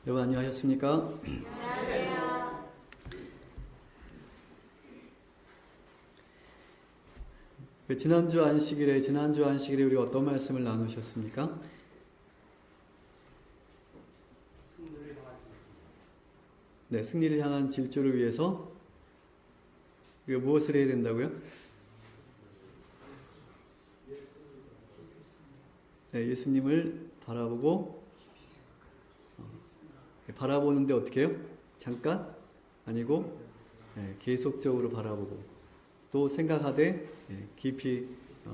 여러분 안녕하셨습니까? 안녕하세요. 지난주 안식일에 우리 어떤 말씀을 나누셨습니까? 네, 승리를 향한 질주를 위해서 우리가 무엇을 해야 된다고요? 네, 예수님을 바라보는데 어떻게 해요? 잠깐? 아니고 계속적으로 바라보고 또 생각하되 깊이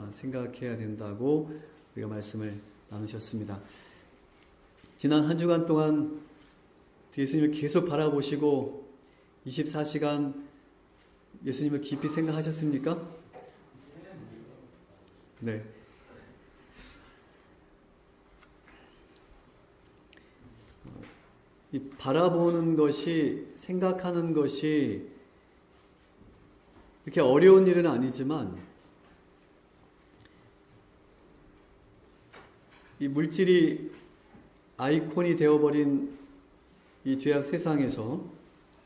생각해야 된다고 우리가 말씀을 나누셨습니다. 지난 한 주간 동안 예수님을 계속 바라보시고 24시간 예수님을 깊이 생각하셨습니까? 네. 이 바라보는 것이, 생각하는 것이 이렇게 어려운 일은 아니지만 이 물질이 아이콘이 되어버린 이 죄악 세상에서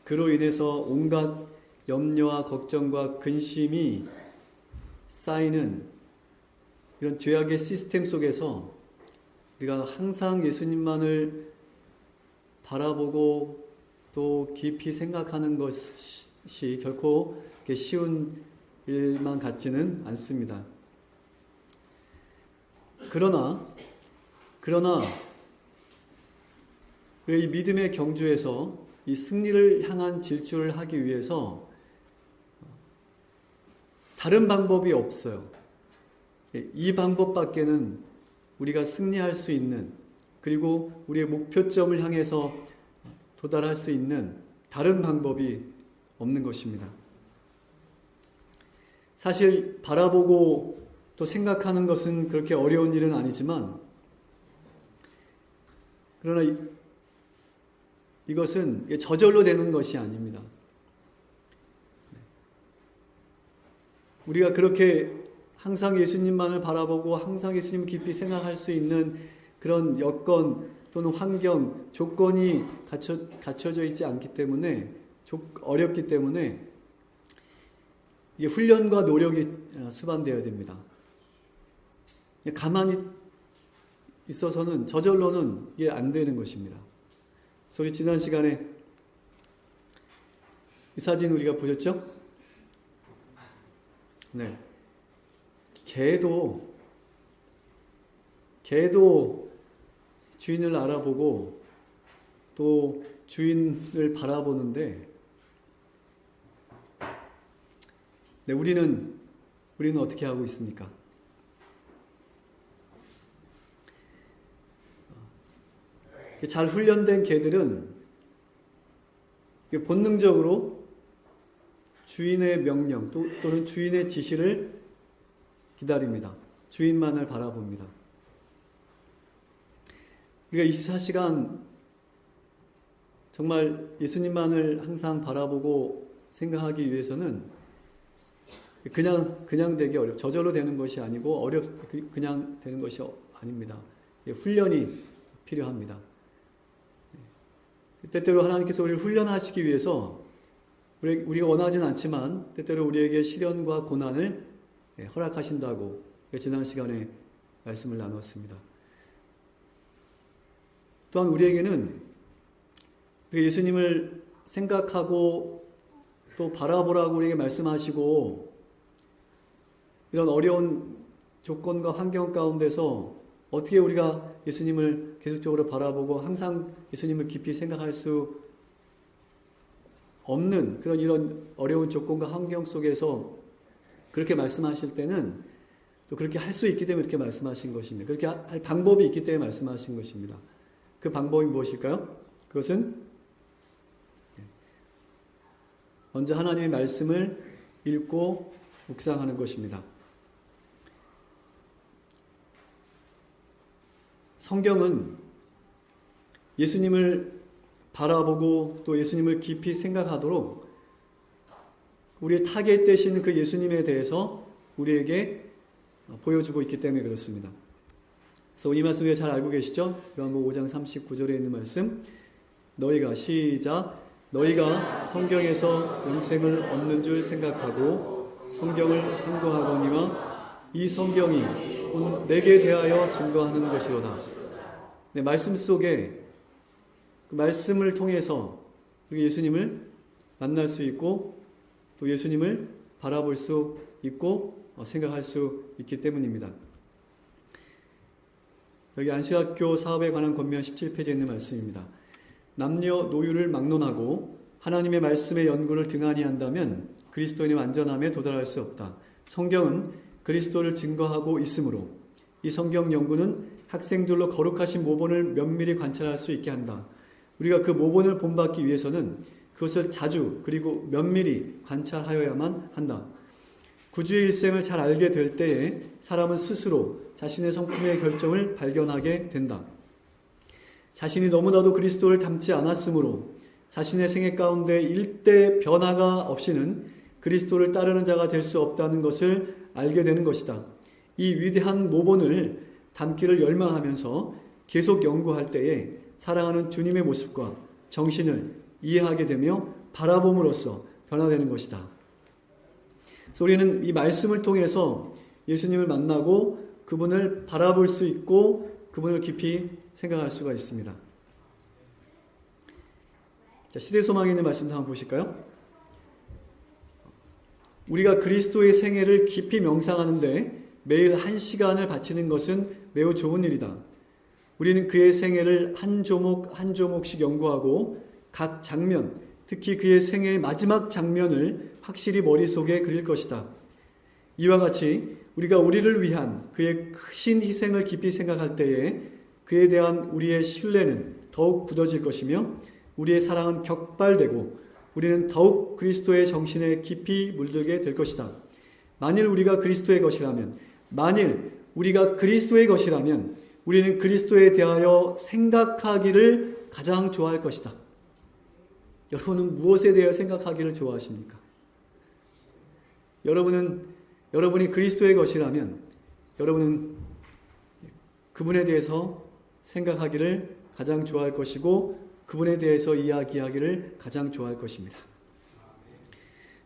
그로 인해서 온갖 염려와 걱정과 근심이 쌓이는 이런 죄악의 시스템 속에서 우리가 항상 예수님만을 바라보고 또 깊이 생각하는 것이 결코 쉬운 일만 같지는 않습니다. 그러나 이 믿음의 경주에서 이 승리를 향한 질주를 하기 위해서 다른 방법이 없어요. 이 방법밖에는 우리가 승리할 수 있는, 그리고 우리의 목표점을 향해서 도달할 수 있는 다른 방법이 없는 것입니다. 사실 바라보고 또 생각하는 것은 그렇게 어려운 일은 아니지만, 그러나 이것은 저절로 되는 것이 아닙니다. 우리가 그렇게 항상 예수님만을 바라보고 항상 예수님을 깊이 생각할 수 있는 그런 여건 또는 환경, 조건이 갖춰져 있지 않기 때문에, 어렵기 때문에 이게 훈련과 노력이 수반되어야 됩니다. 가만히 있어서는, 저절로는 이게 안 되는 것입니다. 그래서 우리 지난 시간에 이 사진 우리가 보셨죠? 네. 개도 주인을 알아보고 또 주인을 바라보는데, 네, 우리는 어떻게 하고 있습니까? 잘 훈련된 개들은 본능적으로 주인의 명령 또는 주인의 지시를 기다립니다. 주인만을 바라봅니다. 우리가 24시간 정말 예수님만을 항상 바라보고 생각하기 위해서는 그냥 되기 어렵, 저절로 되는 것이 아니고 그냥 되는 것이 아닙니다. 훈련이 필요합니다. 때때로 하나님께서 우리를 훈련하시기 위해서 우리가 원하지는 않지만 때때로 우리에게 시련과 고난을 허락하신다고 지난 시간에 말씀을 나눴습니다. 또한 우리에게는 예수님을 생각하고 또 바라보라고 우리에게 말씀하시고 이런 어려운 조건과 환경 가운데서 어떻게 우리가 예수님을 계속적으로 바라보고 항상 예수님을 깊이 생각할 수 없는 이런 어려운 조건과 환경 속에서 그렇게 말씀하실 때는 또 그렇게 할 수 있기 때문에 그렇게 말씀하신 것입니다. 그렇게 할 방법이 있기 때문에 말씀하신 것입니다. 그 방법이 무엇일까요? 그것은 먼저 하나님의 말씀을 읽고 묵상하는 것입니다. 성경은 예수님을 바라보고 또 예수님을 깊이 생각하도록 우리의 타겟 되시는 그 예수님에 대해서 우리에게 보여주고 있기 때문에 그렇습니다. 그래서 이 말씀 우리가 잘 알고 계시죠? 요한복음 5장 39절에 있는 말씀, 너희가 시작. 너희가 성경에서 영생을 얻는 줄 생각하고 성경을 상고하거니와 이 성경이 곧 내게 대하여 증거하는 것이로다. 네, 말씀 속에 그 말씀을 통해서 우리 예수님을 만날 수 있고 또 예수님을 바라볼 수 있고 생각할 수 있기 때문입니다. 여기 안식학교 사업에 관한 권면 17페이지에 있는 말씀입니다. 남녀 노유를 막론하고 하나님의 말씀의 연구를 등한히 한다면 그리스도인의 완전함에 도달할 수 없다. 성경은 그리스도를 증거하고 있으므로 이 성경 연구는 학생들로 거룩하신 모본을 면밀히 관찰할 수 있게 한다. 우리가 그 모본을 본받기 위해서는 그것을 자주 그리고 면밀히 관찰하여야만 한다. 구주의 일생을 잘 알게 될 때에 사람은 스스로 자신의 성품의 결정을 발견하게 된다. 자신이 너무나도 그리스도를 닮지 않았으므로 자신의 생애 가운데 일대 변화가 없이는 그리스도를 따르는 자가 될 수 없다는 것을 알게 되는 것이다. 이 위대한 모본을 닮기를 열망하면서 계속 연구할 때에 사랑하는 주님의 모습과 정신을 이해하게 되며 바라봄으로써 변화되는 것이다. 그래서 우리는 이 말씀을 통해서 예수님을 만나고 그분을 바라볼 수 있고 그분을 깊이 생각할 수가 있습니다. 자, 시대소망에 있는 말씀도 한번 보실까요? 우리가 그리스도의 생애를 깊이 명상하는데 매일 1시간을 바치는 것은 매우 좋은 일이다. 우리는 그의 생애를 한 조목 한 조목씩 연구하고 각 장면, 특히 그의 생애의 마지막 장면을 확실히 머릿속에 그릴 것이다. 이와 같이 우리가 우리를 위한 그의 크신 희생을 깊이 생각할 때에 그에 대한 우리의 신뢰는 더욱 굳어질 것이며 우리의 사랑은 격발되고 우리는 더욱 그리스도의 정신에 깊이 물들게 될 것이다. 만일 우리가 그리스도의 것이라면 우리는 그리스도에 대하여 생각하기를 가장 좋아할 것이다. 여러분은 무엇에 대하여 생각하기를 좋아하십니까? 여러분이 그리스도의 것이라면 여러분은 그분에 대해서 생각하기를 가장 좋아할 것이고 그분에 대해서 이야기하기를 가장 좋아할 것입니다.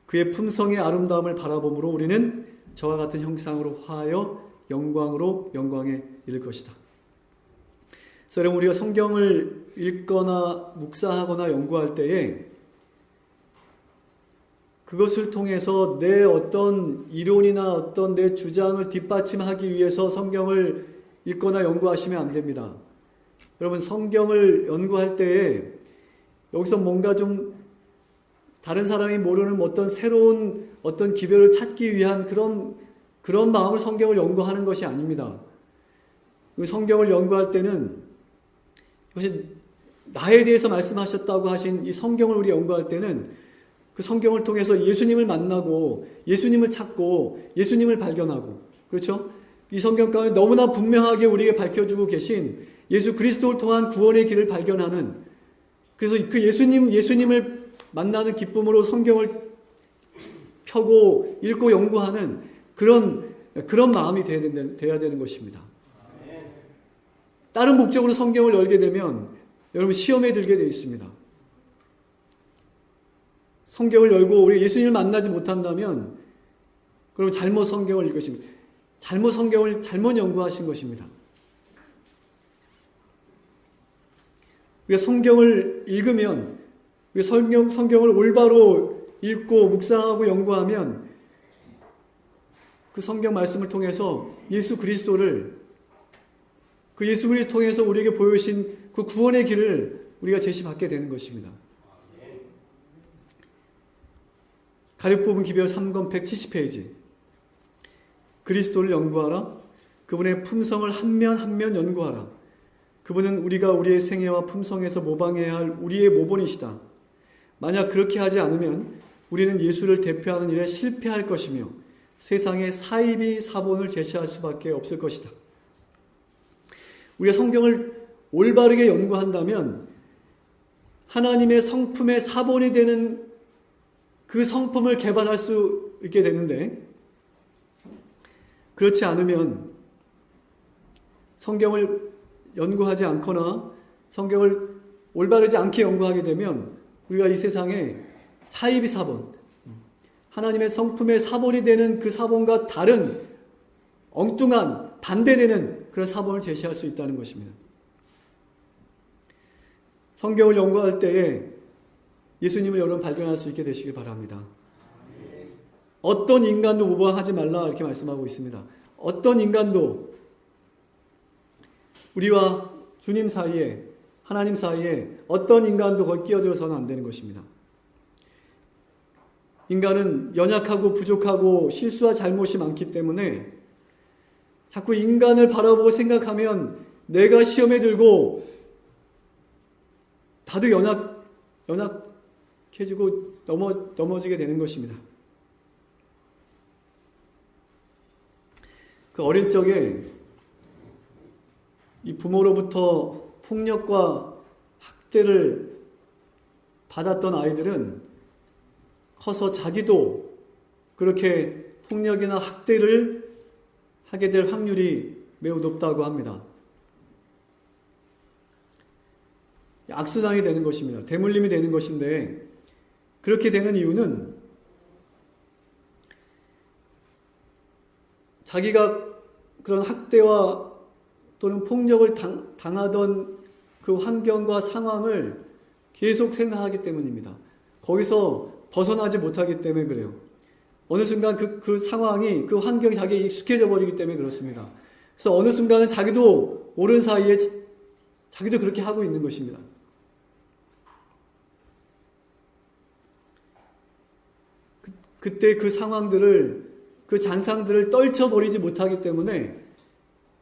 그의 품성의 아름다움을 바라봄으로 우리는 저와 같은 형상으로 화하여 영광에 이를 것이다. 그래서 여러분 우리가 성경을 읽거나 묵상하거나 연구할 때에 그것을 통해서 내 어떤 이론이나 어떤 내 주장을 뒷받침하기 위해서 성경을 읽거나 연구하시면 안 됩니다. 여러분 성경을 연구할 때에 여기서 뭔가 좀 다른 사람이 모르는 어떤 새로운 어떤 기별을 찾기 위한 그런 마음을 성경을 연구하는 것이 아닙니다. 성경을 연구할 때는 이것이 나에 대해서 말씀하셨다고 하신 이 성경을 우리 연구할 때는 그 성경을 통해서 예수님을 만나고 예수님을 찾고 예수님을 발견하고 그렇죠? 이 성경 가운데 너무나 분명하게 우리에게 밝혀주고 계신 예수 그리스도를 통한 구원의 길을 발견하는 그래서 그 예수님을 만나는 기쁨으로 성경을 펴고 읽고 연구하는 그런 마음이 돼야 되는 것입니다. 다른 목적으로 성경을 열게 되면 여러분 시험에 들게 되어 있습니다. 성경을 열고 우리 예수님을 만나지 못한다면 그럼 잘못 성경을 읽으십니다. 잘못 연구하신 것입니다. 우리가 성경을 읽으면 우리가 성경을 올바로 읽고 묵상하고 연구하면 그 성경 말씀을 통해서 예수 그리스도를 통해서 우리에게 보여주신 그 구원의 길을 우리가 제시받게 되는 것입니다. 가려뽑은 기별 3권 170페이지 그리스도를 연구하라. 그분의 품성을 한 면 한 면 연구하라. 그분은 우리의 생애와 품성에서 모방해야 할 우리의 모본이시다. 만약 그렇게 하지 않으면 우리는 예수를 대표하는 일에 실패할 것이며 세상에 사이비 사본을 제시할 수밖에 없을 것이다. 우리가 성경을 올바르게 연구한다면 하나님의 성품의 사본이 되는 그 성품을 개발할 수 있게 되는데 그렇지 않으면 성경을 연구하지 않거나 성경을 올바르지 않게 연구하게 되면 우리가 이 세상에 사이비 사본, 하나님의 성품의 사본이 되는 그 사본과 다른 엉뚱한 반대되는 그런 사본을 제시할 수 있다는 것입니다. 성경을 연구할 때에 예수님을 여러분 발견할 수 있게 되시길 바랍니다. 어떤 인간도 모방하지 말라 이렇게 말씀하고 있습니다. 어떤 인간도 우리와 주님 사이에, 하나님 사이에 어떤 인간도 거기 끼어들어서는 안 되는 것입니다. 인간은 연약하고 부족하고 실수와 잘못이 많기 때문에 자꾸 인간을 바라보고 생각하면 내가 시험에 들고 다들 연약해지고 넘어지게 되는 것입니다. 그 어릴 적에 이 부모로부터 폭력과 학대를 받았던 아이들은 커서 자기도 그렇게 폭력이나 학대를 하게 될 확률이 매우 높다고 합니다. 악순환이 되는 것입니다. 대물림이 되는 것인데 그렇게 되는 이유는 자기가 그런 학대와 또는 폭력을 당하던 그 환경과 상황을 계속 생각하기 때문입니다. 거기서 벗어나지 못하기 때문에 그래요. 어느 순간 그 상황이, 그 환경이 자기에 익숙해져 버리기 때문에 그렇습니다. 그래서 어느 순간은 자기도 모르는 사이에 자기도 그렇게 하고 있는 것입니다. 그때 그 상황들을, 그 잔상들을 떨쳐버리지 못하기 때문에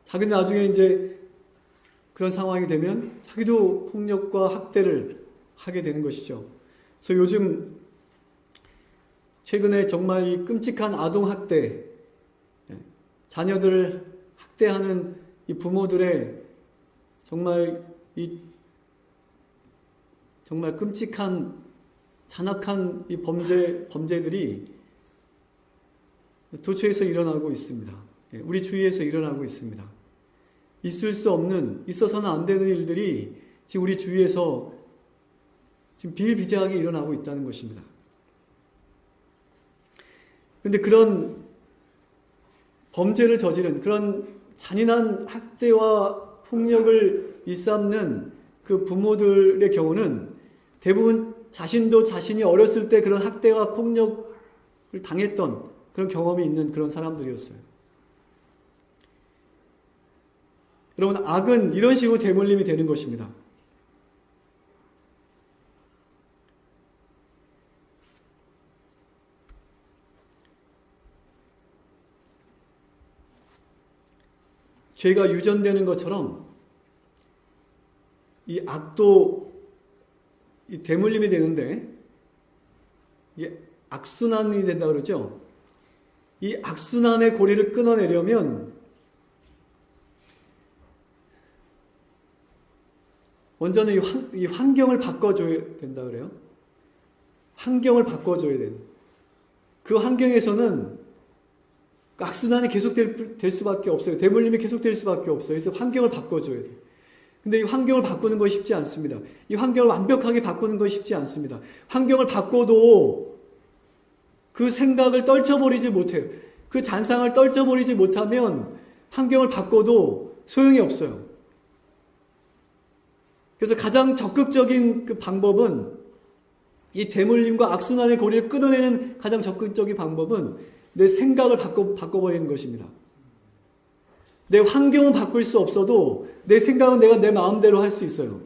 자기는 나중에 이제 그런 상황이 되면 자기도 폭력과 학대를 하게 되는 것이죠. 그래서 요즘 최근에 정말 이 끔찍한 아동학대, 자녀들을 학대하는 이 부모들의 정말 끔찍한 잔악한 이 범죄들이 도처에서 일어나고 있습니다. 우리 주위에서 일어나고 있습니다. 있을 수 없는, 있어서는 안 되는 일들이 지금 우리 주위에서 지금 비일비재하게 일어나고 있다는 것입니다. 그런데 그런 범죄를 저지른, 그런 잔인한 학대와 폭력을 일삼는 그 부모들의 경우는 대부분 자신도 자신이 어렸을 때 그런 학대와 폭력을 당했던 그런 경험이 있는 그런 사람들이었어요. 여러분, 악은 이런 식으로 대물림이 되는 것입니다. 죄가 유전되는 것처럼 이 악도 이 대물림이 되는데 이게 악순환이 된다 그러죠. 이 악순환의 고리를 끊어내려면 먼저는 이 환경을 바꿔줘야 된다 그래요. 환경을 바꿔줘야 돼요. 그 환경에서는 악순환이 계속될 수밖에 없어요. 대물림이 계속될 수밖에 없어요. 그래서 환경을 바꿔줘야 돼요. 근데 이 환경을 바꾸는 건 쉽지 않습니다. 이 환경을 완벽하게 바꾸는 건 쉽지 않습니다. 환경을 바꿔도 그 생각을 떨쳐버리지 못해요. 그 잔상을 떨쳐버리지 못하면 환경을 바꿔도 소용이 없어요. 그래서 가장 적극적인 그 방법은 이 대물림과 악순환의 고리를 끊어내는 가장 적극적인 방법은 내 생각을 바꿔버리는 것입니다. 내 환경은 바꿀 수 없어도 내 생각은 내가 내 마음대로 할 수 있어요.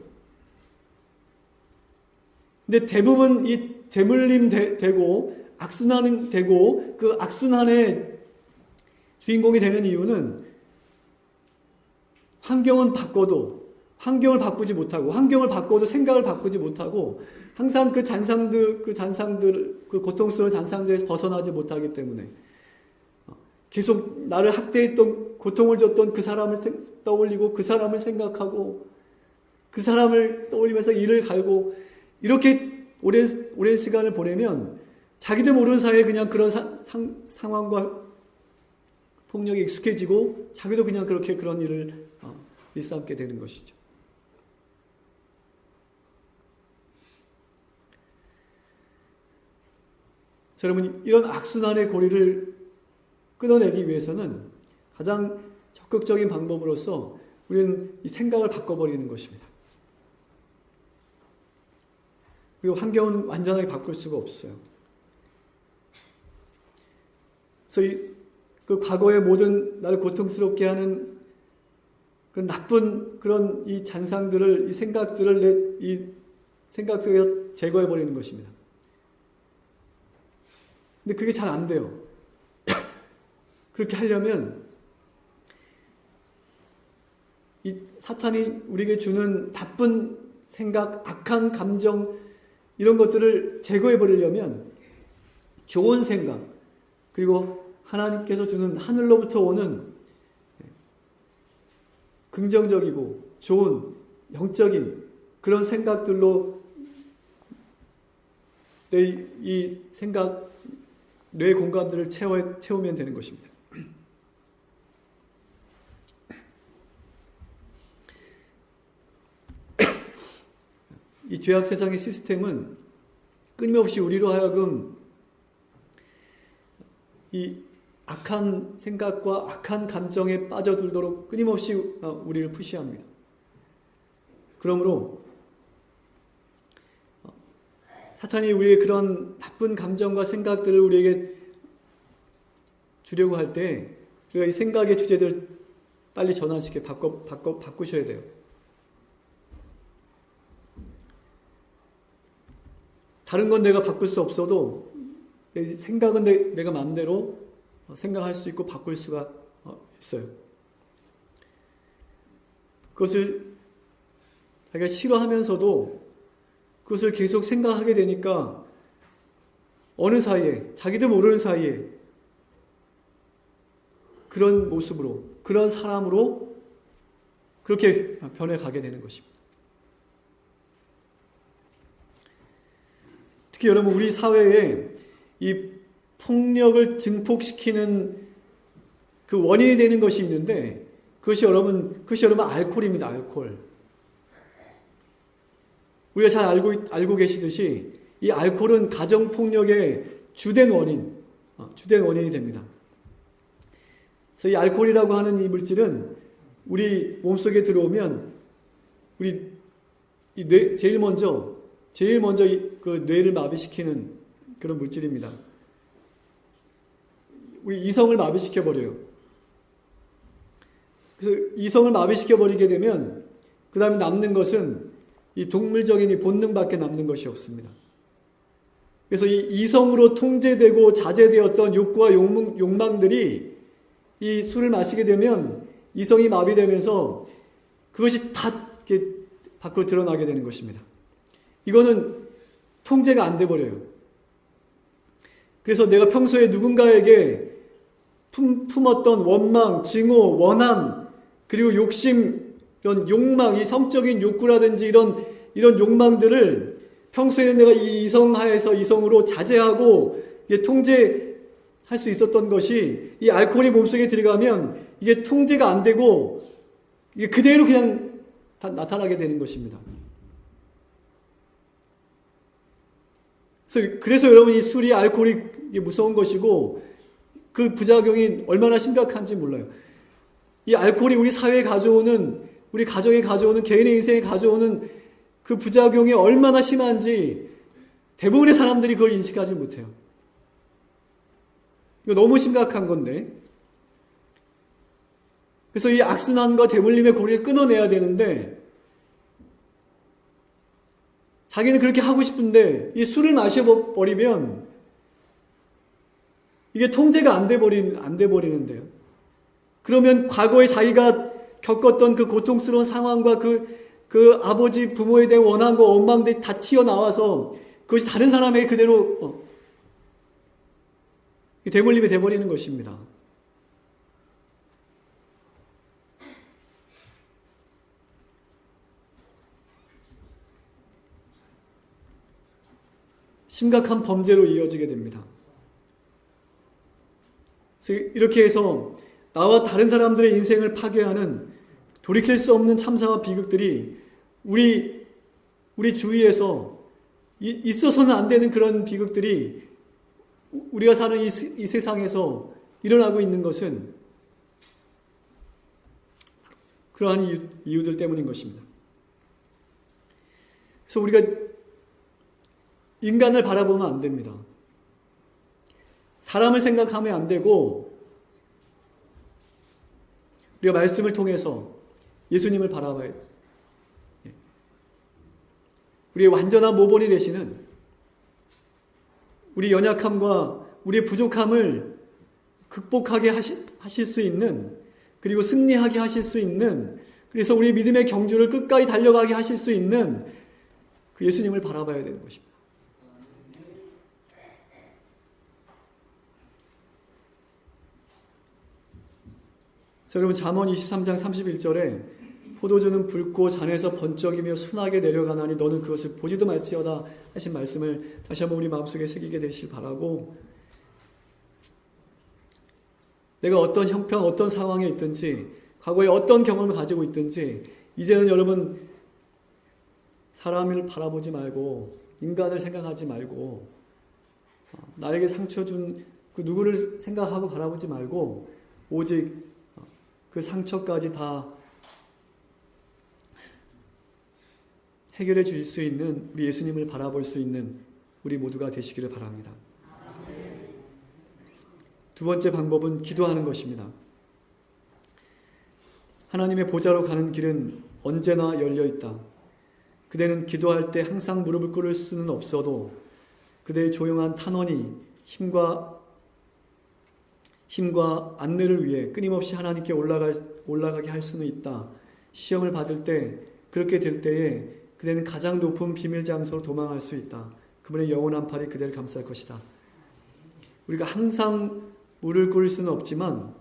근데 대부분 이 대물림 되고 악순환이 되고 그 악순환의 주인공이 되는 이유는 환경은 바꿔도 환경을 바꾸지 못하고 환경을 바꿔도 생각을 바꾸지 못하고 항상 그 잔상들, 그 고통스러운 잔상들에서 벗어나지 못하기 때문에 계속 나를 학대했던, 고통을 줬던 그 사람을 떠올리고 그 사람을 생각하고 그 사람을 떠올리면서 이를 갈고 이렇게 오랜 시간을 보내면 자기도 모르는 사이에 그냥 그런 상황과 폭력에 익숙해지고 자기도 그냥 그렇게 그런 일을 일삼게 되는 것이죠. 여러분, 이런 악순환의 고리를 끊어내기 위해서는 가장 적극적인 방법으로서 우리는 이 생각을 바꿔버리는 것입니다. 그리고 환경은 완전하게 바꿀 수가 없어요. 그래서 그 과거의 모든 나를 고통스럽게 하는 그런 나쁜 그런 이 잔상들을, 이 생각들을 이 생각 속에서 제거해버리는 것입니다. 근데 그게 잘 안 돼요. 그렇게 하려면 이 사탄이 우리에게 주는 나쁜 생각, 악한 감정 이런 것들을 제거해 버리려면 좋은 생각, 그리고 하나님께서 주는 하늘로부터 오는 긍정적이고 좋은 영적인 그런 생각들로 이 생각, 뇌 공간들을 채우면 되는 것입니다. 이 죄악 세상의 시스템은 끊임없이 우리로 하여금 이 악한 생각과 악한 감정에 빠져들도록 끊임없이 우리를 푸시합니다. 그러므로 사탄이 우리의 그런 나쁜 감정과 생각들을 우리에게 주려고 할 때 우리가 이 생각의 주제들을 빨리 전환시켜 바꾸셔야 돼요. 다른 건 내가 바꿀 수 없어도 생각은 내가 마음대로 생각할 수 있고 바꿀 수가 있어요. 그것을 자기가 싫어하면서도 그것을 계속 생각하게 되니까 어느 사이에, 자기도 모르는 사이에 그런 모습으로, 그런 사람으로 그렇게 변해가게 되는 것입니다. 특히 여러분, 우리 사회에 이 폭력을 증폭시키는 그 원인이 되는 것이 있는데 그것이 여러분 알코올입니다. 알코올. 우리가 잘 알고 계시듯이 이 알코올은 가정폭력의 주된 원인이 됩니다. 그래서 이 알코올이라고 하는 이 물질은 우리 몸속에 들어오면 우리 제일 먼저 그 뇌를 마비시키는 그런 물질입니다. 우리 이성을 마비시켜 버려요. 그래서 이성을 마비시켜 버리게 되면 그 다음에 남는 것은 이 동물적인 이 본능밖에 남는 것이 없습니다. 그래서 이 이성으로 통제되고 자제되었던 욕구와 욕망들이 이 술을 마시게 되면 이성이 마비되면서 그것이 다 이렇게 밖으로 드러나게 되는 것입니다. 이거는 통제가 안 돼 버려요. 그래서 내가 평소에 누군가에게 품었던 원망, 증오, 원함, 그리고 욕심, 이런 욕망, 이 성적인 욕구라든지 이런 욕망들을 평소에는 내가 이 이성하에서 이성으로 자제하고 통제할 수 있었던 것이 이 알코올이 몸속에 들어가면 이게 통제가 안 되고 이게 그대로 그냥 다 나타나게 되는 것입니다. 그래서 여러분, 이 술이, 알코올이 무서운 것이고 그 부작용이 얼마나 심각한지 몰라요. 이 알코올이 우리 사회에 가져오는, 우리 가정에 가져오는, 개인의 인생에 가져오는 그 부작용이 얼마나 심한지 대부분의 사람들이 그걸 인식하지 못해요. 이거 너무 심각한 건데. 그래서 이 악순환과 대물림의 고리를 끊어내야 되는데 자기는 그렇게 하고 싶은데 이 술을 마셔버리면 이게 통제가 안 돼 버리는데요. 그러면 과거에 자기가 겪었던 그 고통스러운 상황과 그 아버지, 부모에 대한 원한과 원망들이 다 튀어나와서 그것이 다른 사람에게 그대로 대물림이 돼버리는 것입니다. 심각한 범죄로 이어지게 됩니다. 이렇게 해서 나와 다른 사람들의 인생을 파괴하는 돌이킬 수 없는 참사와 비극들이 우리 주위에서 있어서는 안 되는 그런 비극들이 우리가 사는 이 세상에서 일어나고 있는 것은 그러한 이유들 때문인 것입니다. 그래서 우리가 인간을 바라보면 안 됩니다. 사람을 생각하면 안 되고 우리가 말씀을 통해서 예수님을 바라봐야 돼요. 우리의 완전한 모본이 되시는 우리 연약함과 우리의 부족함을 극복하게 하실 수 있는, 그리고 승리하게 하실 수 있는, 그래서 우리 믿음의 경주를 끝까지 달려가게 하실 수 있는 그 예수님을 바라봐야 되는 것입니다. 자, 여러분 잠언 23장 31절에 포도주는 붉고 잔에서 번쩍이며 순하게 내려가나니 너는 그것을 보지도 말지어다 하신 말씀을 다시 한번 우리 마음속에 새기게 되시길 바라고, 내가 어떤 형편, 어떤 상황에 있든지, 과거에 어떤 경험을 가지고 있든지, 이제는 여러분 사람을 바라보지 말고 인간을 생각하지 말고 나에게 상처 준 그 누구를 생각하고 바라보지 말고 오직 그 상처까지 다 해결해 줄 수 있는 우리 예수님을 바라볼 수 있는 우리 모두가 되시기를 바랍니다. 두 번째 방법은 기도하는 것입니다. 하나님의 보좌로 가는 길은 언제나 열려 있다. 그대는 기도할 때 항상 무릎을 꿇을 수는 없어도 그대의 조용한 탄원이 힘과 안내를 위해 끊임없이 하나님께 올라가게 할 수는 있다. 시험을 받을 때, 그렇게 될 때에 그대는 가장 높은 비밀 장소로 도망할 수 있다. 그분의 영원한 팔이 그대를 감쌀 것이다. 우리가 항상 무릎을 꿇을 수는 없지만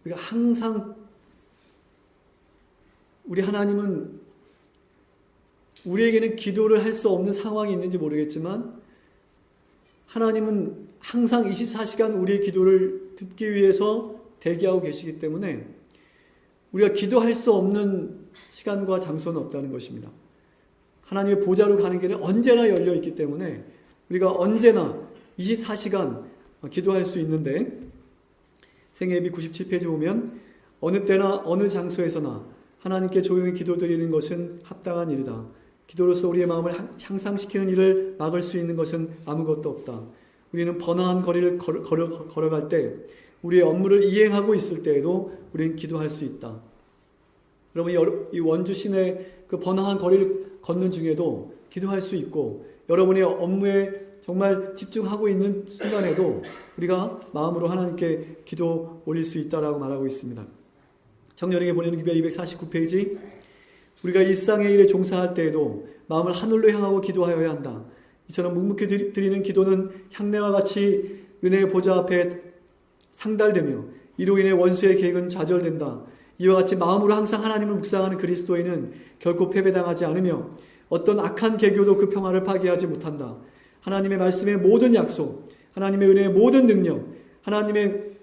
우리가 항상 우리 하나님은 우리에게는 기도를 할 수 없는 상황이 있는지 모르겠지만 하나님은 항상 24시간 우리의 기도를 듣기 위해서 대기하고 계시기 때문에 우리가 기도할 수 없는 시간과 장소는 없다는 것입니다. 하나님의 보좌로 가는 길은 언제나 열려 있기 때문에 우리가 언제나 24시간 기도할 수 있는데, 생애비 97페이지 보면 어느 때나 어느 장소에서나 하나님께 조용히 기도드리는 것은 합당한 일이다. 기도로서 우리의 마음을 향상시키는 일을 막을 수 있는 것은 아무것도 없다. 우리는 번화한 거리를 걸어갈 때, 우리의 업무를 이행하고 있을 때에도 우리는 기도할 수 있다. 여러분, 이 원주 시내 그 번화한 거리를 걷는 중에도 기도할 수 있고, 여러분의 업무에 정말 집중하고 있는 순간에도 우리가 마음으로 하나님께 기도 올릴 수 있다라고 말하고 있습니다. 청년에게 보내는 기별 249페이지, 우리가 일상의 일에 종사할 때에도 마음을 하늘로 향하고 기도하여야 한다. 이처럼 묵묵히 드리는 기도는 향내와 같이 은혜의 보좌 앞에 상달되며 이로 인해 원수의 계획은 좌절된다. 이와 같이 마음으로 항상 하나님을 묵상하는 그리스도인은 결코 패배당하지 않으며 어떤 악한 계교도 그 평화를 파괴하지 못한다. 하나님의 말씀의 모든 약속, 하나님의 은혜의 모든 능력, 하나님의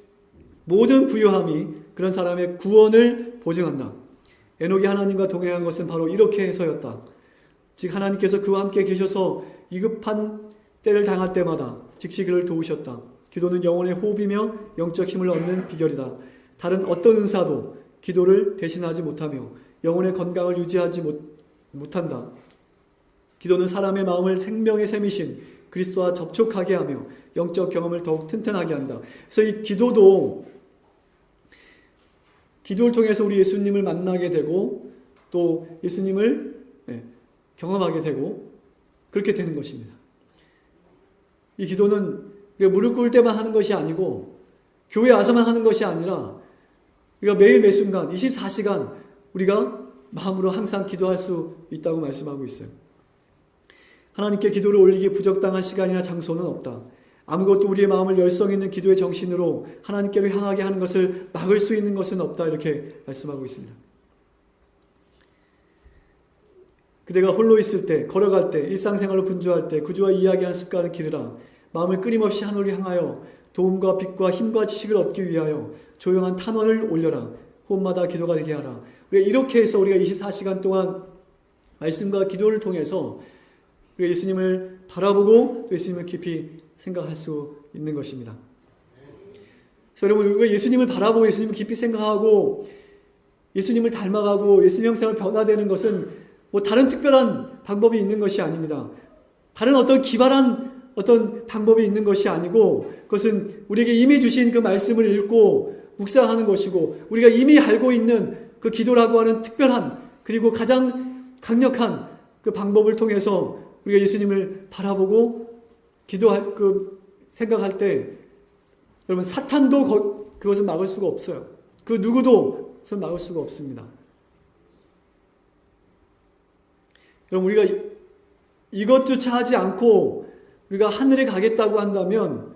모든 부요함이 그런 사람의 구원을 보증한다. 에녹이 하나님과 동행한 것은 바로 이렇게 해서였다. 즉 하나님께서 그와 함께 계셔서 위급한 때를 당할 때마다 즉시 그를 도우셨다. 기도는 영혼의 호흡이며 영적 힘을 얻는 비결이다. 다른 어떤 은사도 기도를 대신하지 못하며 영혼의 건강을 유지하지 못한다. 기도는 사람의 마음을 생명의 샘이신 그리스도와 접촉하게 하며 영적 경험을 더욱 튼튼하게 한다. 그래서 이 기도를 통해서 우리 예수님을 만나게 되고 또 예수님을 경험하게 되고 그렇게 되는 것입니다. 이 기도는 무릎 꿇을 때만 하는 것이 아니고 교회 와서만 하는 것이 아니라 우리가 매일 매순간 24시간 우리가 마음으로 항상 기도할 수 있다고 말씀하고 있어요. 하나님께 기도를 올리기에 부적당한 시간이나 장소는 없다. 아무것도 우리의 마음을 열성 있는 기도의 정신으로 하나님께로 향하게 하는 것을 막을 수 있는 것은 없다. 이렇게 말씀하고 있습니다. 그대가 홀로 있을 때, 걸어갈 때, 일상생활로 분주할 때 구주와 이야기하는 습관을 기르라. 마음을 끊임없이 하늘로 향하여 도움과 빛과 힘과 지식을 얻기 위하여 조용한 탄원을 올려라. 호흡마다 기도가 되게 하라. 우리가 이렇게 해서 우리가 24시간 동안 말씀과 기도를 통해서 우리가 예수님을 바라보고 또 예수님을 깊이 생각할 수 있는 것입니다. 그래서 여러분, 우리가 예수님을 바라보고 예수님을 깊이 생각하고 예수님을 닮아가고 예수님 형상을 변화되는 것은 뭐 다른 특별한 방법이 있는 것이 아닙니다. 다른 어떤 기발한 어떤 방법이 있는 것이 아니고 그것은 우리에게 이미 주신 그 말씀을 읽고 묵상하는 것이고 우리가 이미 알고 있는 그 기도라고 하는 특별한 그리고 가장 강력한 그 방법을 통해서 우리가 예수님을 바라보고 기도할 생각할 때 여러분 사탄도 그것을 막을 수가 없어요. 그 누구도 그것을 막을 수가 없습니다. 여러분 우리가 이것조차 하지 않고 우리가 하늘에 가겠다고 한다면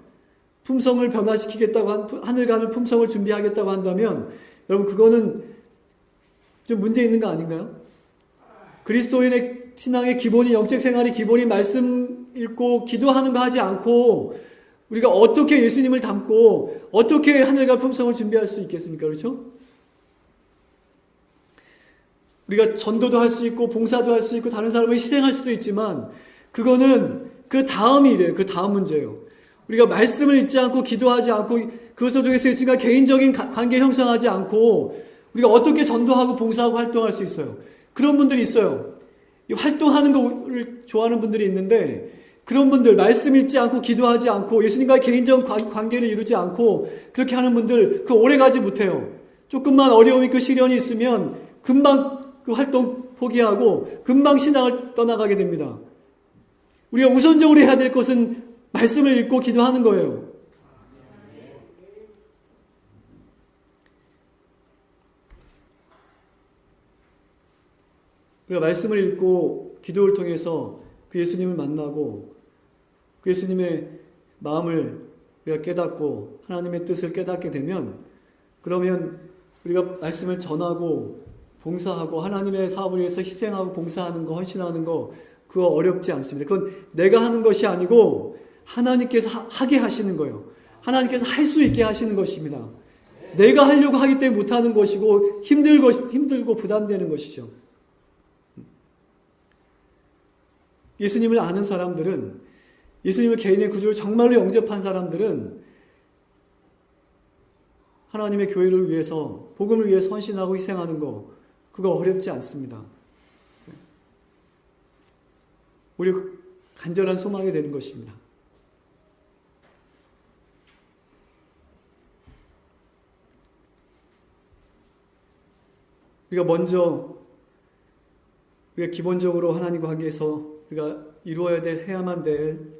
품성을 변화시키겠다고 하늘 가는 품성을 준비하겠다고 한다면 여러분 그거는 좀 문제 있는 거 아닌가요? 그리스도인의 신앙의 기본이 영적 생활의 기본이 말씀 읽고 기도하는 거 하지 않고 우리가 어떻게 예수님을 닮고 어떻게 하늘과 품성을 준비할 수 있겠습니까? 그렇죠? 우리가 전도도 할 수 있고 봉사도 할 수 있고 다른 사람을 희생할 수도 있지만 그거는 그 다음이 이래요. 그 다음 문제예요. 우리가 말씀을 읽지 않고 기도하지 않고 그것을 통해서 예수님과 개인적인 관계를 형성하지 않고 우리가 어떻게 전도하고 봉사하고 활동할 수 있어요? 그런 분들이 있어요. 활동하는 거를 좋아하는 분들이 있는데 그런 분들 말씀 읽지 않고 기도하지 않고 예수님과의 개인적 관계를 이루지 않고 그렇게 하는 분들 그 오래 가지 못해요. 조금만 어려움이 있고 시련이 있으면 금방 그 활동 포기하고 금방 신앙을 떠나가게 됩니다. 우리가 우선적으로 해야 될 것은 말씀을 읽고 기도하는 거예요. 우리가 말씀을 읽고 기도를 통해서 그 예수님을 만나고 그 예수님의 마음을 우리가 깨닫고 하나님의 뜻을 깨닫게 되면 그러면 우리가 말씀을 전하고 봉사하고 하나님의 사업을 위해서 희생하고 봉사하는 거 헌신하는 거 그거 어렵지 않습니다. 그건 내가 하는 것이 아니고 하나님께서 하게 하시는 거예요. 하나님께서 할 수 있게 하시는 것입니다. 내가 하려고 하기 때문에 못하는 것이고 힘들고 부담되는 것이죠. 예수님을 아는 사람들은 예수님을 개인의 구주로 정말로 영접한 사람들은 하나님의 교회를 위해서 복음을 위해 헌신하고 희생하는 거 그거 어렵지 않습니다. 우리 간절한 소망이 되는 것입니다. 우리가 먼저 우리가 기본적으로 하나님과 관계에서 우리가 이루어야 될 해야만 될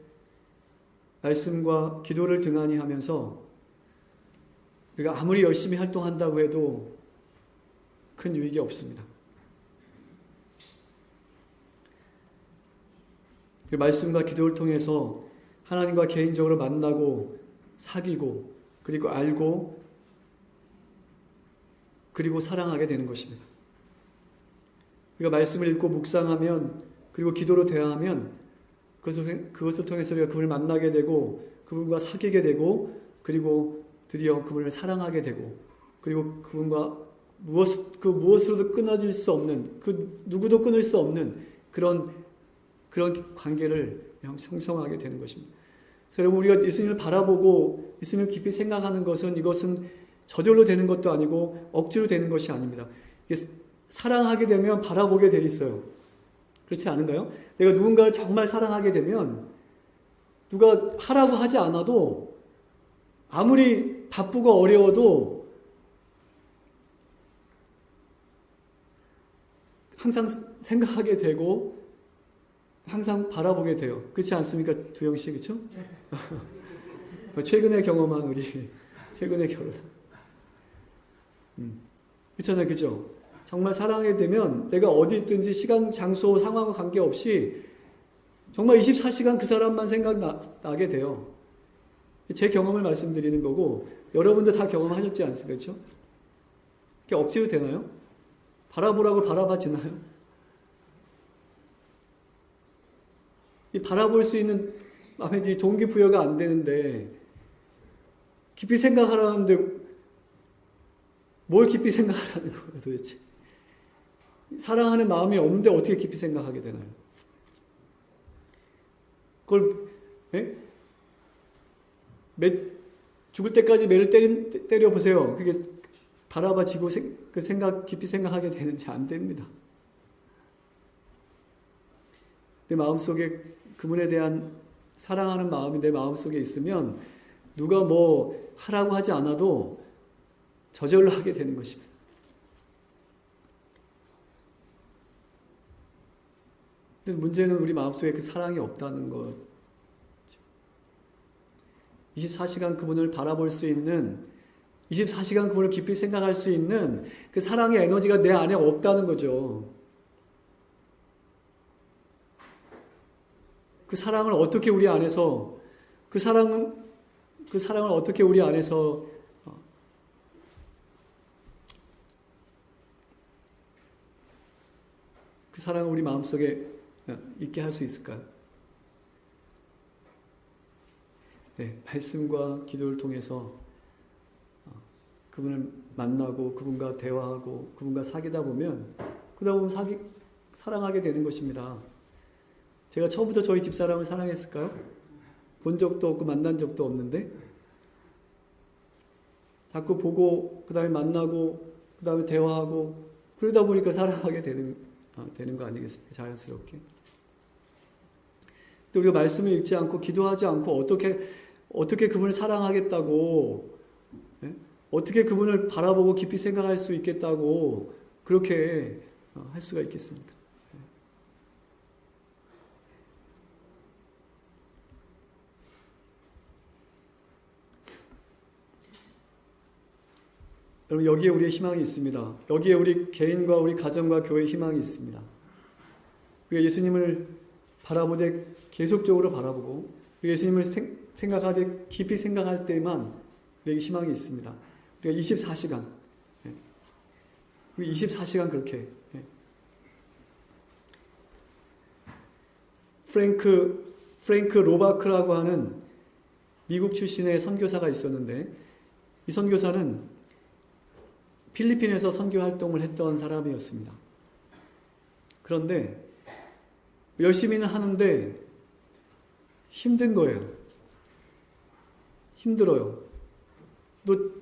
말씀과 기도를 등한히 하면서 우리가 아무리 열심히 활동한다고 해도 큰 유익이 없습니다. 그 말씀과 기도를 통해서 하나님과 개인적으로 만나고 사귀고 그리고 알고 그리고 사랑하게 되는 것입니다. 우리가 말씀을 읽고 묵상하면 그리고 기도로 대화하면 그것을 통해서 우리가 그분을 만나게 되고 그분과 사귀게 되고 그리고 드디어 그분을 사랑하게 되고 그리고 그분과 무엇으로도 끊어질 수 없는 그 누구도 끊을 수 없는 그런 관계를 형성하게 되는 것입니다. 그래서 여러분 우리가 예수님을 바라보고 예수님을 깊이 생각하는 것은 이것은 저절로 되는 것도 아니고 억지로 되는 것이 아닙니다. 사랑하게 되면 바라보게 돼 있어요. 그렇지 않은가요? 내가 누군가를 정말 사랑하게 되면 누가 하라고 하지 않아도 아무리 바쁘고 어려워도 항상 생각하게 되고 항상 바라보게 돼요. 그렇지 않습니까? 두영 씨, 그렇죠? 최근에 경험한 우리 최근에 결혼. 그렇잖아요, 그죠? 정말 사랑하게 되면 내가 어디 있든지 시간, 장소, 상황과 관계없이 정말 24시간 그 사람만 생각나게 돼요. 제 경험을 말씀드리는 거고 여러분도 다 경험하셨지 않습니까? 그렇죠? 그게 억지로 되나요? 바라보라고 바라봐지나요? 이 바라볼 수 있는 마음의 동기부여가 안 되는데 깊이 생각하라는데 뭘 깊이 생각하라는 거예요 도대체? 사랑하는 마음이 없는데 어떻게 깊이 생각하게 되나요? 그걸 예? 죽을 때까지 매를 때려보세요. 그게 바라봐지고 깊이 생각하게 되는지 안 됩니다. 내 마음속에 그분에 대한 사랑하는 마음이 내 마음속에 있으면 누가 뭐 하라고 하지 않아도 저절로 하게 되는 것입니다. 근데 문제는 우리 마음속에 그 사랑이 없다는 것. 24시간 그분을 바라볼 수 있는, 24시간 그분을 깊이 생각할 수 있는 그 사랑의 에너지가 내 안에 없다는 거죠. 그 사랑을 어떻게 우리 안에서, 그 사랑을 어떻게 우리 안에서 그 사랑을 우리 마음속에 있게 할 수 있을까요? 네, 말씀과 기도를 통해서 그분을 만나고 그분과 대화하고 그분과 사귀다 보면 사랑하게 되는 것입니다. 제가 처음부터 저희 집사람을 사랑했을까요? 본 적도 없고 만난 적도 없는데 자꾸 보고 그 다음에 만나고 그 다음에 대화하고 그러다 보니까 사랑하게 되는 거 아니겠습니까? 자연스럽게. 또 우리가 말씀을 읽지 않고 기도하지 않고 어떻게 그분을 사랑하겠다고, 어떻게 그분을 바라보고 깊이 생각할 수 있겠다고 그렇게 할 수가 있겠습니까? 여러분, 여기에 우리의 희망이 있습니다. 여기에 우리 개인과 우리 가정과 교회의 희망이 있습니다. 우리가 예수님을 바라보되 계속적으로 바라보고 우리가 예수님을 생각하되 깊이 생각할 때만 우리에게 희망이 있습니다. 우리가 24시간 우리 24시간 그렇게 프랭크 로바크라고 하는 미국 출신의 선교사가 있었는데 이 선교사는 필리핀에서 선교 활동을 했던 사람이었습니다. 그런데 열심히는 하는데 힘든 거예요. 힘들어요. 또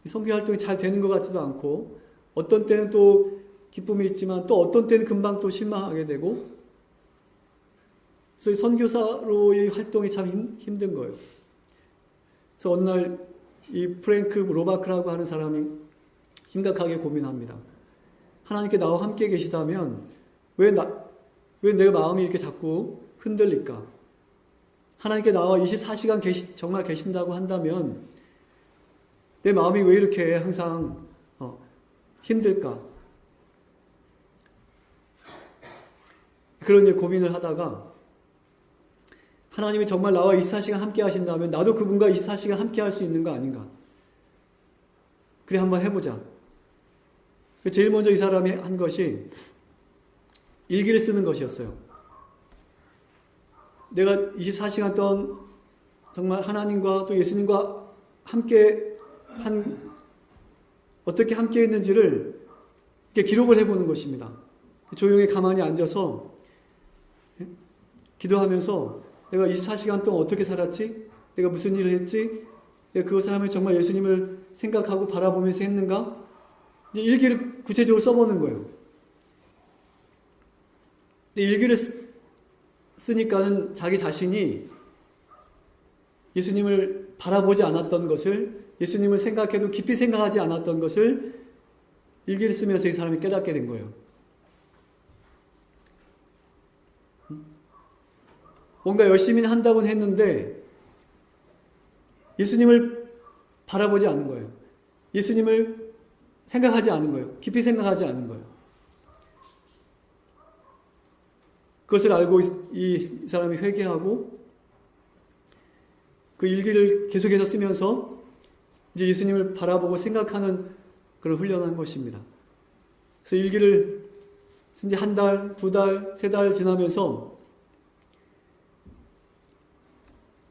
선교 활동이 잘 되는 것 같지도 않고 어떤 때는 또 기쁨이 있지만 또 어떤 때는 금방 또 실망하게 되고 그래서 선교사로의 활동이 참 힘든 거예요. 그래서 어느 날 이 프랭크 로바크라고 하는 사람이 심각하게 고민합니다. 하나님께 나와 함께 계시다면 왜 내 마음이 이렇게 자꾸 흔들릴까? 하나님께 나와 24시간 정말 계신다고 한다면 내 마음이 왜 이렇게 항상 힘들까? 그런 이제 고민을 하다가 하나님이 정말 나와 24시간 함께 하신다면 나도 그분과 24시간 함께 할 수 있는 거 아닌가? 그래 한번 해보자. 제일 먼저 이 사람이 한 것이 일기를 쓰는 것이었어요. 내가 24시간 동안 정말 하나님과 또 예수님과 어떻게 함께 했는지를 이렇게 기록을 해보는 것입니다. 조용히 가만히 앉아서 기도하면서 내가 24시간 동안 어떻게 살았지? 내가 무슨 일을 했지? 내가 그것을 하면 정말 예수님을 생각하고 바라보면서 했는가? 이제 일기를 구체적으로 써보는 거예요. 일기를 쓰니까는 자기 자신이 예수님을 바라보지 않았던 것을, 예수님을 생각해도 깊이 생각하지 않았던 것을 일기를 쓰면서 이 사람이 깨닫게 된 거예요. 뭔가 열심히 한다고는 했는데 예수님을 바라보지 않은 거예요. 예수님을 생각하지 않은 거예요. 깊이 생각하지 않은 거예요. 그것을 알고 이 사람이 회개하고 그 일기를 계속해서 쓰면서 이제 예수님을 바라보고 생각하는 그런 훈련한 것입니다. 그래서 일기를 쓴 지 한 달, 두 달, 세 달 지나면서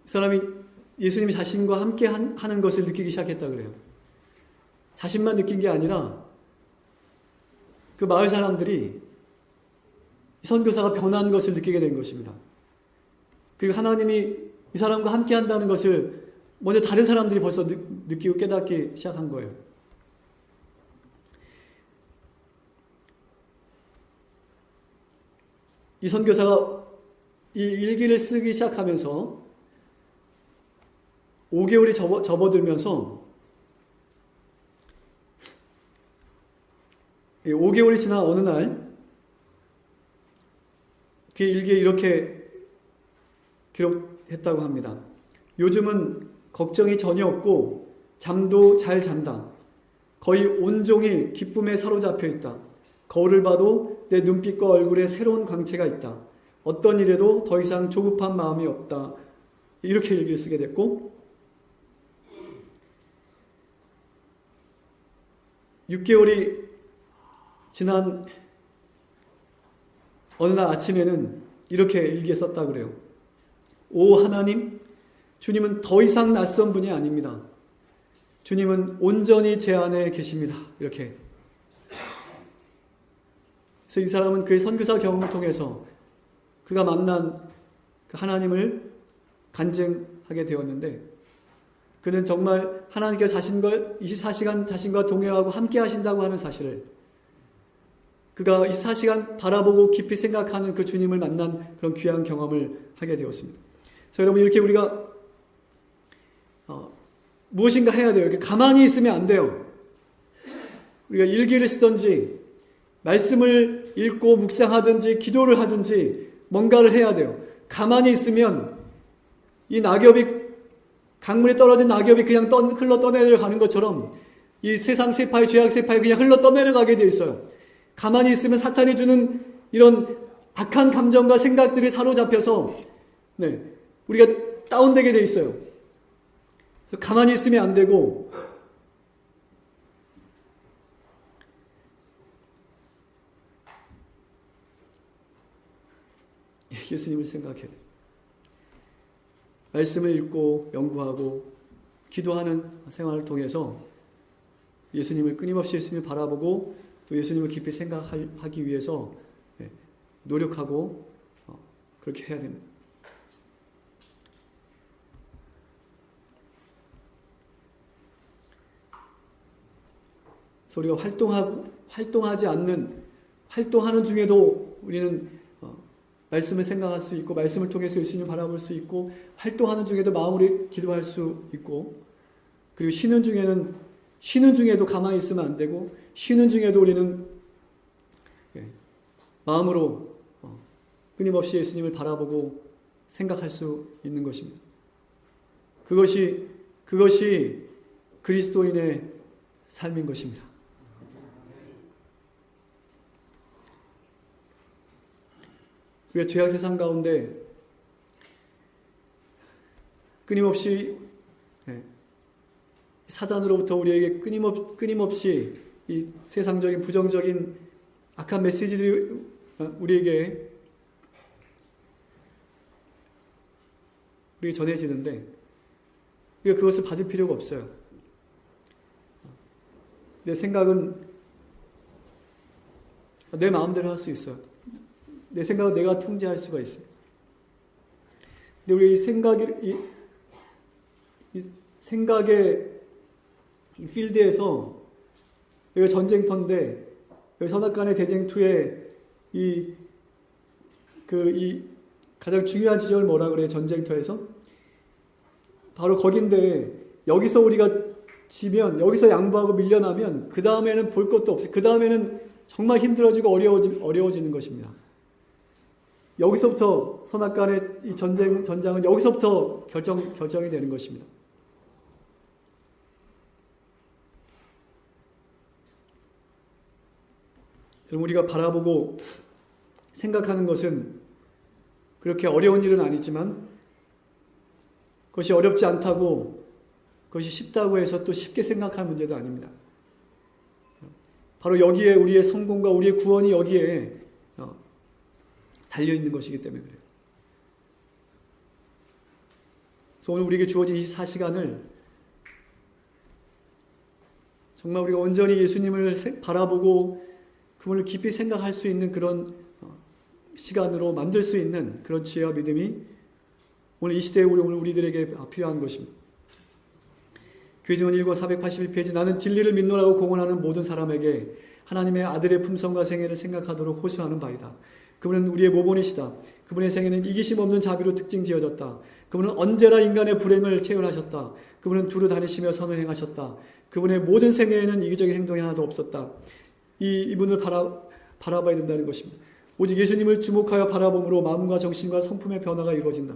이 사람이 예수님이 자신과 함께 하는 것을 느끼기 시작했다 그래요. 자신만 느낀 게 아니라 그 마을 사람들이 선교사가 변한 것을 느끼게 된 것입니다. 그리고 하나님이 이 사람과 함께 한다는 것을 먼저 다른 사람들이 벌써 느끼고 깨닫기 시작한 거예요. 이 선교사가 이 일기를 쓰기 시작하면서 5개월이 접어들면서 5개월이 지난 어느 날 그 일기에 이렇게 기록했다고 합니다. 요즘은 걱정이 전혀 없고 잠도 잘 잔다. 거의 온종일 기쁨에 사로잡혀 있다. 거울을 봐도 내 눈빛과 얼굴에 새로운 광채가 있다. 어떤 일에도 더 이상 조급한 마음이 없다. 이렇게 일기를 쓰게 됐고 6개월이 지난 어느 날 아침에는 이렇게 일기에 썼다고 그래요. 오 하나님, 주님은 더 이상 낯선 분이 아닙니다. 주님은 온전히 제 안에 계십니다. 이렇게. 그래서 이 사람은 그의 선교사 경험을 통해서 그가 만난 그 하나님을 간증하게 되었는데 그는 정말 하나님께서 자신과 24시간 자신과 동행하고 함께 하신다고 하는 사실을 그가 24시간 바라보고 깊이 생각하는 그 주님을 만난 그런 귀한 경험을 하게 되었습니다. 그래서 여러분 이렇게 우리가 무엇인가 해야 돼요. 이렇게 가만히 있으면 안 돼요. 우리가 일기를 쓰든지 말씀을 읽고 묵상하든지 기도를 하든지 뭔가를 해야 돼요. 가만히 있으면 이 낙엽이 강물에 떨어진 낙엽이 그냥 흘러 떠내려가는 것처럼 이 세상 세파의 죄악 세파에 그냥 흘러 떠내려가게 되어 있어요. 가만히 있으면 사탄이 주는 이런 악한 감정과 생각들이 사로잡혀서 우리가 다운되게 되어 있어요. 그래서 가만히 있으면 안 되고 예수님을 생각해야 돼요. 말씀을 읽고 연구하고 기도하는 생활을 통해서 예수님을 끊임없이 예수님을 바라보고 또 예수님을 깊이 생각하기 위해서 노력하고 그렇게 해야 됩니다. 그래서 우리가 활동하지 않는 활동하는 중에도 우리는 말씀을 생각할 수 있고 말씀을 통해서 예수님을 바라볼 수 있고 활동하는 중에도 마음으로 기도할 수 있고 그리고 쉬는 중에도 가만히 있으면 안 되고 쉬는 중에도 우리는 마음으로 끊임없이 예수님을 바라보고 생각할 수 있는 것입니다. 그것이 그리스도인의 삶인 것입니다. 우리가 죄악 세상 가운데 끊임없이 사단으로부터 우리에게 끊임없이 이 세상적인 부정적인 악한 메시지들이 우리에게 전해지는데 우리가 그것을 받을 필요가 없어요. 내 생각은 내 마음대로 할 수 있어요. 내 생각은 내가 통제할 수가 있어요. 근데 우리 이 생각의 이 필드에서 여기가 전쟁터인데 여기 선악간의 대쟁투에 이 가장 중요한 지점을 뭐라 그래요? 전쟁터에서 바로 거긴데 여기서 우리가 지면 여기서 양보하고 밀려나면 그 다음에는 볼 것도 없어요. 그 다음에는 정말 힘들어지고 어려워지는 것입니다. 여기서부터 선악간의 이 전장은 여기서부터 결정이 되는 것입니다. 여러분 우리가 바라보고 생각하는 것은 그렇게 어려운 일은 아니지만 그것이 어렵지 않다고 그것이 쉽다고 해서 또 쉽게 생각할 문제도 아닙니다. 바로 여기에 우리의 성공과 우리의 구원이 여기에 달려있는 것이기 때문에 그래요. 그래서 오늘 우리에게 주어진 24시간을 정말 우리가 온전히 예수님을 바라보고 그분을 깊이 생각할 수 있는 그런 시간으로 만들 수 있는 그런 지혜와 믿음이 오늘 이 시대에 오늘 우리들에게 필요한 것입니다. 교회증언 1권 481페이지 나는 진리를 믿노라고 공언하는 모든 사람에게 하나님의 아들의 품성과 생애를 생각하도록 호소하는 바이다. 그분은 우리의 모본이시다. 그분의 생애는 이기심 없는 자비로 특징 지어졌다. 그분은 언제나 인간의 불행을 체휼하셨다. 그분은 두루 다니시며 선을 행하셨다. 그분의 모든 생애에는 이기적인 행동이 하나도 없었다. 이분을 바라봐야 된다는 것입니다. 오직 예수님을 주목하여 바라봄으로 마음과 정신과 성품의 변화가 이루어진다.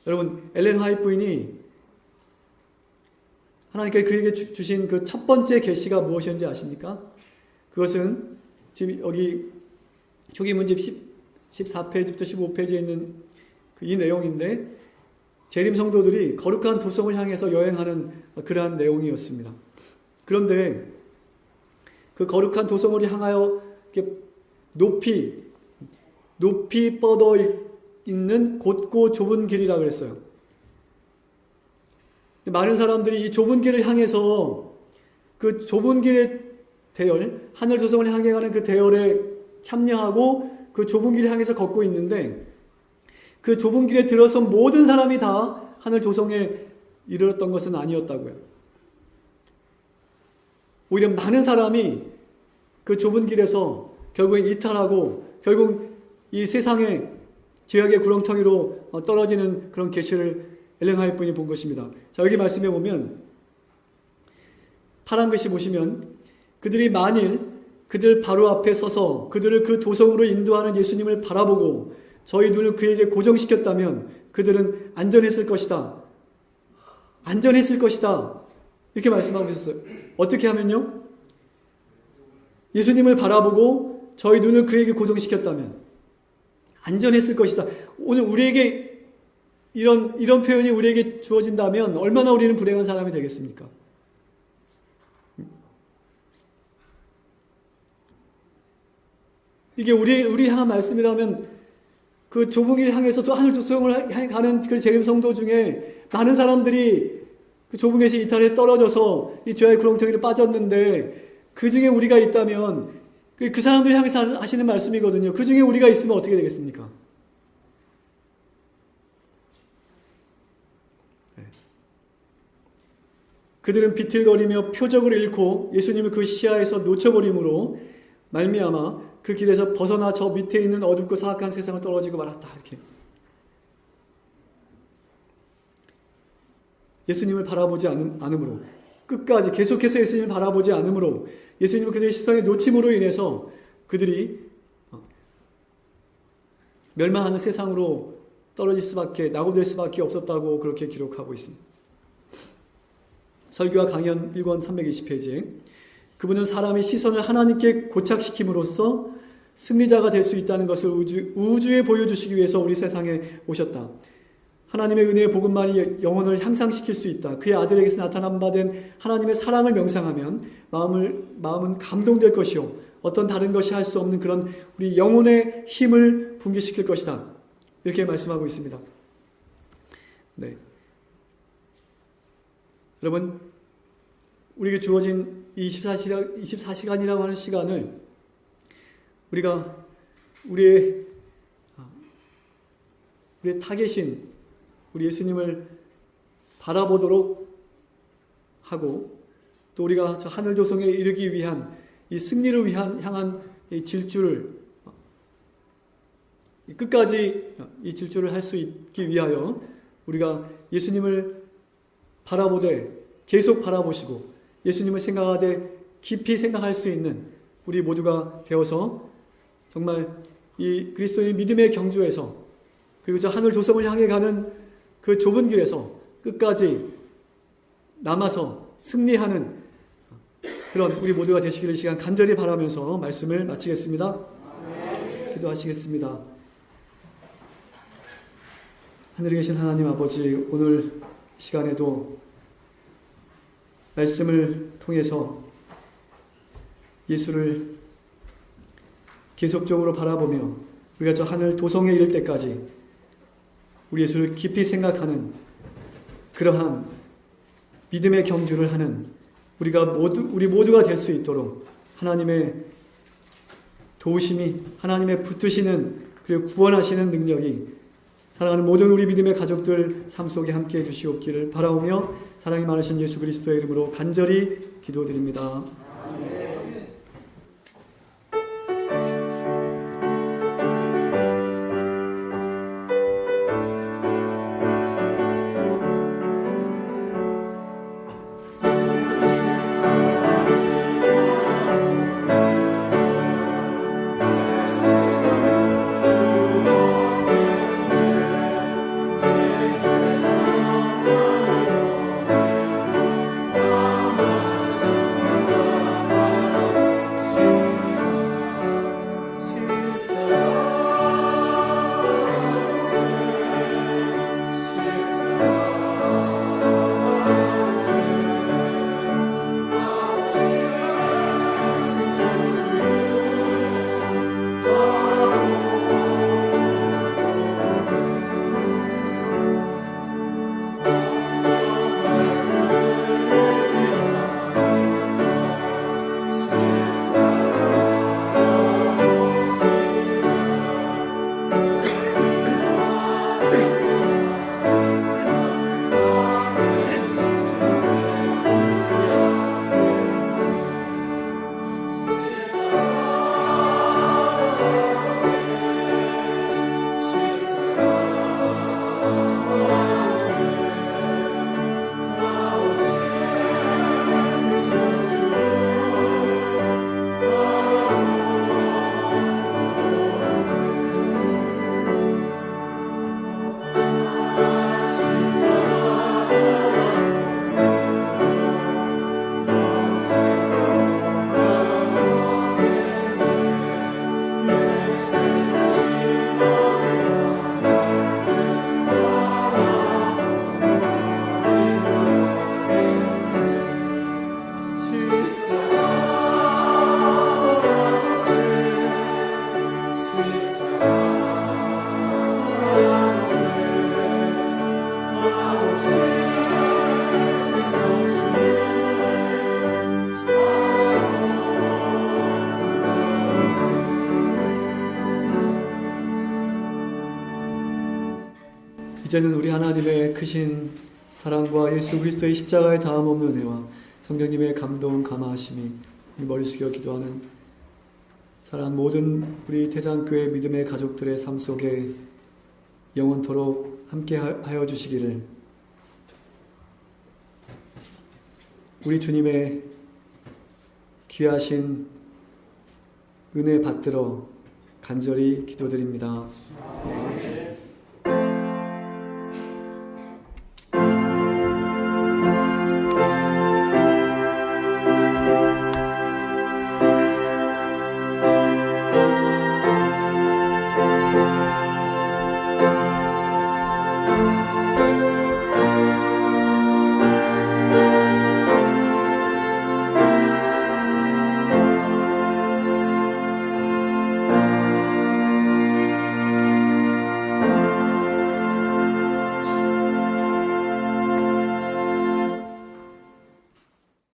여러분, 엘렌 화이트 부인이 하나님께서 그에게 주신 그 첫 번째 계시가 무엇이었는지 아십니까? 그것은 지금 여기 초기문집 14페이지부터 15페이지에 있는 이 내용인데 재림 성도들이 거룩한 도성을 향해서 여행하는 그러한 내용이었습니다. 그런데 그 거룩한 도성을 향하여 이렇게 높이 뻗어 있는 곧고 좁은 길이라고 그랬어요. 많은 사람들이 이 좁은 길을 향해서 그 좁은 길의 대열, 하늘 도성을 향해 가는 그 대열에 참여하고 그 좁은 길을 향해서 걷고 있는데 그 좁은 길에 들어선 모든 사람이 다 하늘 도성에 이르렀던 것은 아니었다고요. 오히려 많은 사람이 그 좁은 길에서 결국엔 이탈하고 결국 이 세상의 죄악의 구렁텅이로 떨어지는 그런 계시를 엘렌 화이트 부인이 본 것입니다. 자, 여기 말씀해 보면 파란 글씨 보시면 그들이 만일 그들 바로 앞에 서서 그들을 그 도성으로 인도하는 예수님을 바라보고 저희 눈을 그에게 고정시켰다면 그들은 안전했을 것이다. 안전했을 것이다. 이렇게 말씀하고 있었어요. 어떻게 하면요? 예수님을 바라보고 저희 눈을 그에게 고정시켰다면 안전했을 것이다. 오늘 우리에게 이런 표현이 우리에게 주어진다면 얼마나 우리는 불행한 사람이 되겠습니까? 이게 우리 향한 말씀이라면 그 좁은 길 향해서 또 하늘 도성을 향해 가는 그 재림 성도 중에 많은 사람들이 그 좁은 길에서 이탈에 떨어져서 이 죄의 구렁텅이로 빠졌는데 그 중에 우리가 있다면 그 사람들이 향해서 하시는 말씀이거든요. 그 중에 우리가 있으면 어떻게 되겠습니까? 그들은 비틀거리며 표적을 잃고 예수님을 그 시야에서 놓쳐버림으로 말미암아 그 길에서 벗어나 저 밑에 있는 어둡고 사악한 세상을 떨어지고 말았다. 이렇게 예수님을 바라보지 않음으로 끝까지 계속해서 예수님을 바라보지 않음으로 예수님을 그들의 시선에 놓침으로 인해서 그들이 멸망하는 세상으로 떨어질 수밖에 낙오될 수밖에 없었다고 그렇게 기록하고 있습니다. 설교와 강연 1권 320페이지에 그분은 사람의 시선을 하나님께 고착시킴으로써 승리자가 될 수 있다는 것을 우주에 보여주시기 위해서 우리 세상에 오셨다. 하나님의 은혜의 복음만이 영혼을 향상시킬 수 있다. 그의 아들에게서 나타난 바 된 하나님의 사랑을 명상하면 마음은 감동될 것이요 어떤 다른 것이 할 수 없는 그런 우리 영혼의 힘을 분기시킬 것이다. 이렇게 말씀하고 있습니다. 네. 여러분, 우리에게 주어진 24시간이라고 하는 시간을 우리가 우리의 타겟인 우리 예수님을 바라보도록 하고 또 우리가 저 하늘 도성에 이르기 위한 이 승리를 향한 이 질주를 끝까지 이 질주를 할 수 있기 위하여 우리가 예수님을 바라보되 계속 바라보시고 예수님을 생각하되 깊이 생각할 수 있는 우리 모두가 되어서 정말 이 그리스도의 믿음의 경주에서 그리고 저 하늘 도성을 향해 가는 그 좁은 길에서 끝까지 남아서 승리하는 그런 우리 모두가 되시기를 이 시간 간절히 바라면서 말씀을 마치겠습니다. 기도하시겠습니다. 하늘에 계신 하나님 아버지, 오늘 시간에도 말씀을 통해서 예수를 계속적으로 바라보며 우리가 저 하늘 도성에 이를 때까지 우리 예수를 깊이 생각하는 그러한 믿음의 경주를 하는 우리 모두가 될 수 있도록 하나님의 도우심이 하나님의 붙드시는 그리고 구원하시는 능력이 사랑하는 모든 우리 믿음의 가족들 삶 속에 함께해 주시옵기를 바라오며 사랑이 많으신 예수 그리스도의 이름으로 간절히 기도드립니다. 이제는 우리 하나님의 크신 사랑과 예수 그리스도의 십자가의 다함 없는 은혜와 성령님의 감동 감화하심이 머리 숙여 기도하는 사랑하는 모든 우리 태장교회 믿음의 가족들의 삶 속에 영원토록 함께 하여 주시기를 우리 주님의 귀하신 은혜 받들어 간절히 기도드립니다.